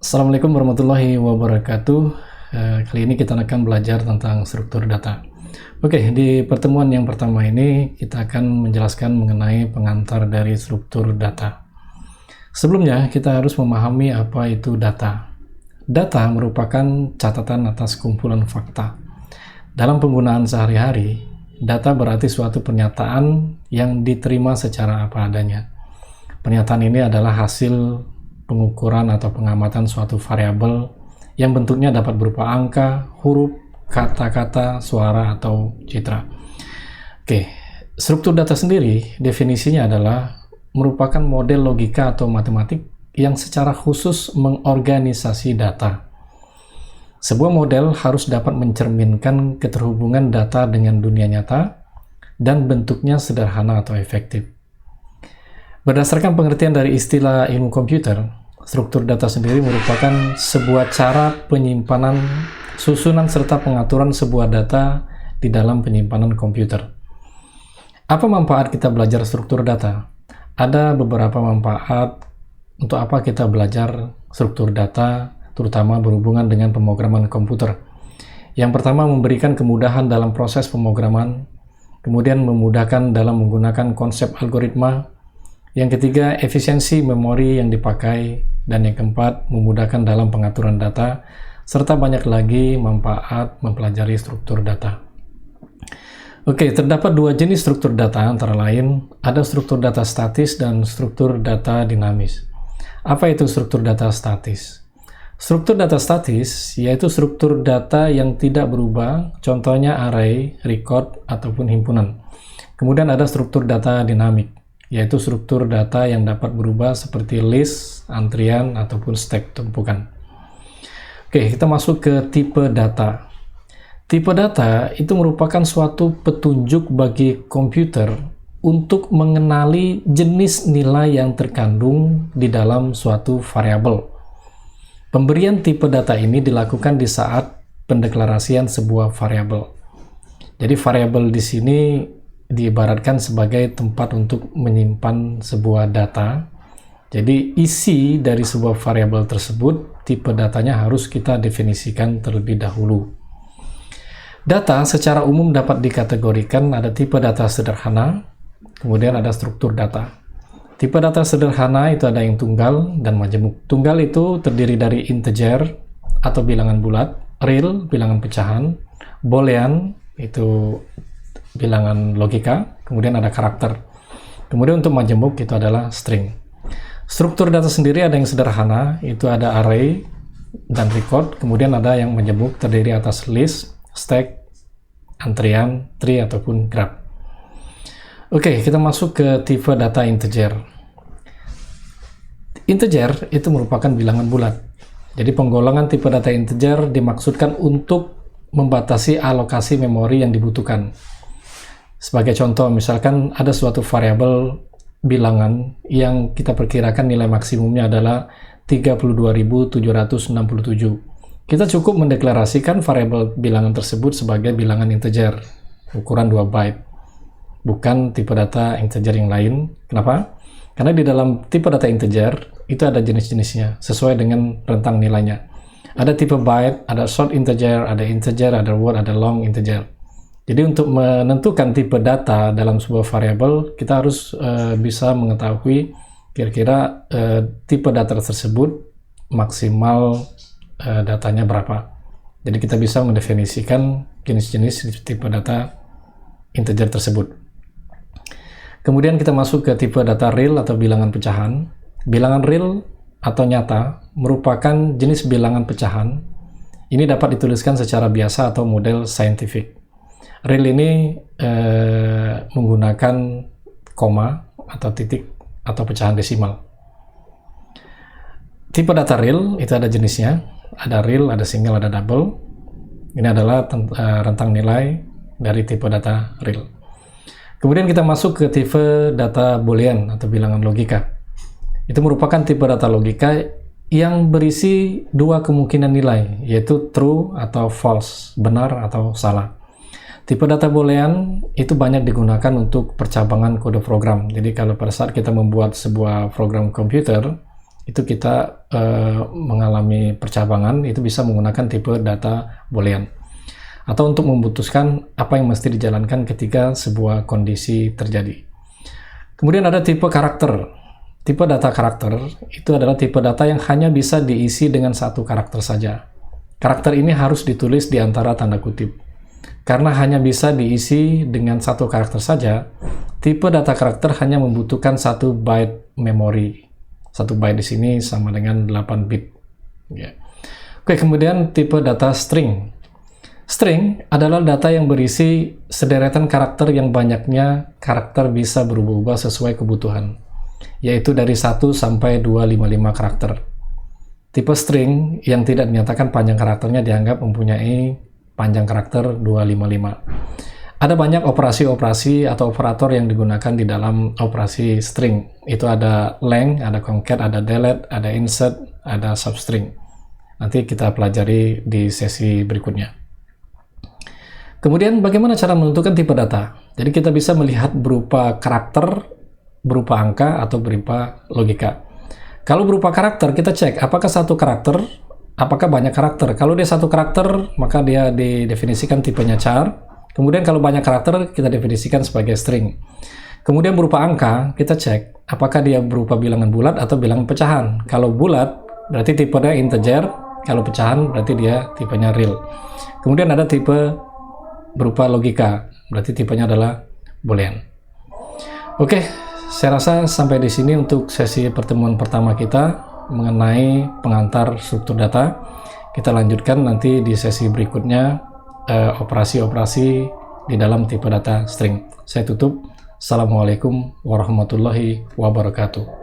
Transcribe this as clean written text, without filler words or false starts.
Assalamualaikum warahmatullahi wabarakatuh. Kali ini kita akan belajar tentang struktur data. Oke, di pertemuan yang pertama ini kita akan menjelaskan mengenai pengantar dari struktur data. Sebelumnya, kita harus memahami apa itu data. Data merupakan catatan atas kumpulan fakta. Dalam penggunaan sehari-hari, data berarti suatu pernyataan yang diterima secara apa adanya. Pernyataan ini adalah hasil pengukuran atau pengamatan suatu variabel yang bentuknya dapat berupa angka, huruf, kata-kata, suara, atau citra. Oke, struktur data sendiri definisinya adalah merupakan model logika atau matematik yang secara khusus mengorganisasi data. Sebuah model harus dapat mencerminkan keterhubungan data dengan dunia nyata dan bentuknya sederhana atau efektif. Berdasarkan pengertian dari istilah ilmu komputer, struktur data sendiri merupakan sebuah cara penyimpanan, susunan, serta pengaturan sebuah data di dalam penyimpanan komputer. Apa manfaat kita belajar struktur data? Ada beberapa manfaat untuk apa kita belajar struktur data, terutama berhubungan dengan pemrograman komputer. Yang pertama, memberikan kemudahan dalam proses pemrograman, kemudian memudahkan dalam menggunakan konsep algoritma. Yang ketiga, efisiensi memori yang dipakai. Dan yang keempat, memudahkan dalam pengaturan data, serta banyak lagi manfaat mempelajari struktur data. Oke, terdapat dua jenis struktur data, antara lain ada struktur data statis dan struktur data dinamis. Apa itu struktur data statis? Struktur data statis yaitu struktur data yang tidak berubah, contohnya array, record, ataupun himpunan. Kemudian ada struktur data dinamik, yaitu struktur data yang dapat berubah seperti list, antrian, ataupun stack tumpukan. Oke, kita masuk ke tipe data. Tipe data itu merupakan suatu petunjuk bagi komputer untuk mengenali jenis nilai yang terkandung di dalam suatu variabel. Pemberian tipe data ini dilakukan di saat pendeklarasian sebuah variabel. Jadi variabel di sini diibaratkan sebagai tempat untuk menyimpan sebuah data. Jadi isi dari sebuah variabel tersebut, tipe datanya harus kita definisikan terlebih dahulu. Data secara umum dapat dikategorikan ada tipe data sederhana, kemudian ada struktur data. Tipe data sederhana itu ada yang tunggal dan majemuk. Tunggal itu terdiri dari integer atau bilangan bulat, real bilangan pecahan, boolean itu bilangan logika, kemudian ada karakter. Kemudian untuk majemuk itu adalah string. Struktur data sendiri ada yang sederhana, itu ada array dan record, kemudian ada yang majemuk terdiri atas list, stack, antrian, tree, ataupun graph. Oke, kita masuk ke tipe data integer. Integer itu merupakan bilangan bulat. Jadi penggolongan tipe data integer dimaksudkan untuk membatasi alokasi memori yang dibutuhkan. Sebagai contoh, misalkan ada suatu variabel bilangan yang kita perkirakan nilai maksimumnya adalah 32.767. Kita cukup mendeklarasikan variabel bilangan tersebut sebagai bilangan integer, ukuran 2 byte, bukan tipe data integer yang lain. Kenapa? Karena di dalam tipe data integer, itu ada jenis-jenisnya, sesuai dengan rentang nilainya. Ada tipe byte, ada short integer, ada word, ada long integer. Jadi untuk menentukan tipe data dalam sebuah variabel, kita harus bisa mengetahui kira-kira tipe data tersebut maksimal datanya berapa. Jadi kita bisa mendefinisikan jenis-jenis tipe data integer tersebut. Kemudian kita masuk ke tipe data real atau bilangan pecahan. Bilangan real atau nyata merupakan jenis bilangan pecahan. Ini dapat dituliskan secara biasa atau model saintifik. Real ini menggunakan koma atau titik atau pecahan desimal. Tipe data real itu ada jenisnya, ada real, ada single, ada double. Ini adalah rentang nilai dari tipe data real. Kemudian kita masuk ke tipe data boolean atau bilangan logika. Itu merupakan tipe data logika yang berisi dua kemungkinan nilai, yaitu true atau false, benar atau salah. Tipe data boolean itu banyak digunakan untuk percabangan kode program. Jadi kalau pada saat kita membuat sebuah program komputer, itu kita mengalami percabangan, itu bisa menggunakan tipe data boolean. Atau untuk memutuskan apa yang mesti dijalankan ketika sebuah kondisi terjadi. Kemudian ada tipe karakter. Tipe data karakter itu adalah tipe data yang hanya bisa diisi dengan satu karakter saja. Karakter ini harus ditulis di antara tanda kutip. Karena hanya bisa diisi dengan satu karakter saja, tipe data karakter hanya membutuhkan 1 byte memori. 1 byte di sini sama dengan 8 bit. Ya. Oke, kemudian tipe data string. String adalah data yang berisi sederetan karakter yang banyaknya karakter bisa berubah-ubah sesuai kebutuhan, yaitu dari 1 sampai 255 karakter. Tipe string yang tidak dinyatakan panjang karakternya dianggap mempunyai panjang karakter 255. Ada banyak operasi-operasi atau operator yang digunakan di dalam operasi string. Itu ada length, ada concat, ada delete, ada insert, ada substring. Nanti kita pelajari di sesi berikutnya. Kemudian bagaimana cara menentukan tipe data? Jadi kita bisa melihat berupa karakter, berupa angka, atau berupa logika. Kalau berupa karakter, kita cek apakah satu karakter, apakah banyak karakter. Kalau dia satu karakter, maka dia didefinisikan tipenya char. Kemudian kalau banyak karakter, kita definisikan sebagai string. Kemudian berupa angka, kita cek apakah dia berupa bilangan bulat atau bilangan pecahan. Kalau bulat, berarti tipenya integer. Kalau pecahan, berarti dia tipenya real. Kemudian ada tipe berupa logika, berarti tipenya adalah boolean. Oke, saya rasa sampai di sini untuk sesi pertemuan pertama kita mengenai pengantar struktur data. Kita lanjutkan nanti di sesi berikutnya operasi-operasi di dalam tipe data string. Saya tutup. Assalamualaikum warahmatullahi wabarakatuh.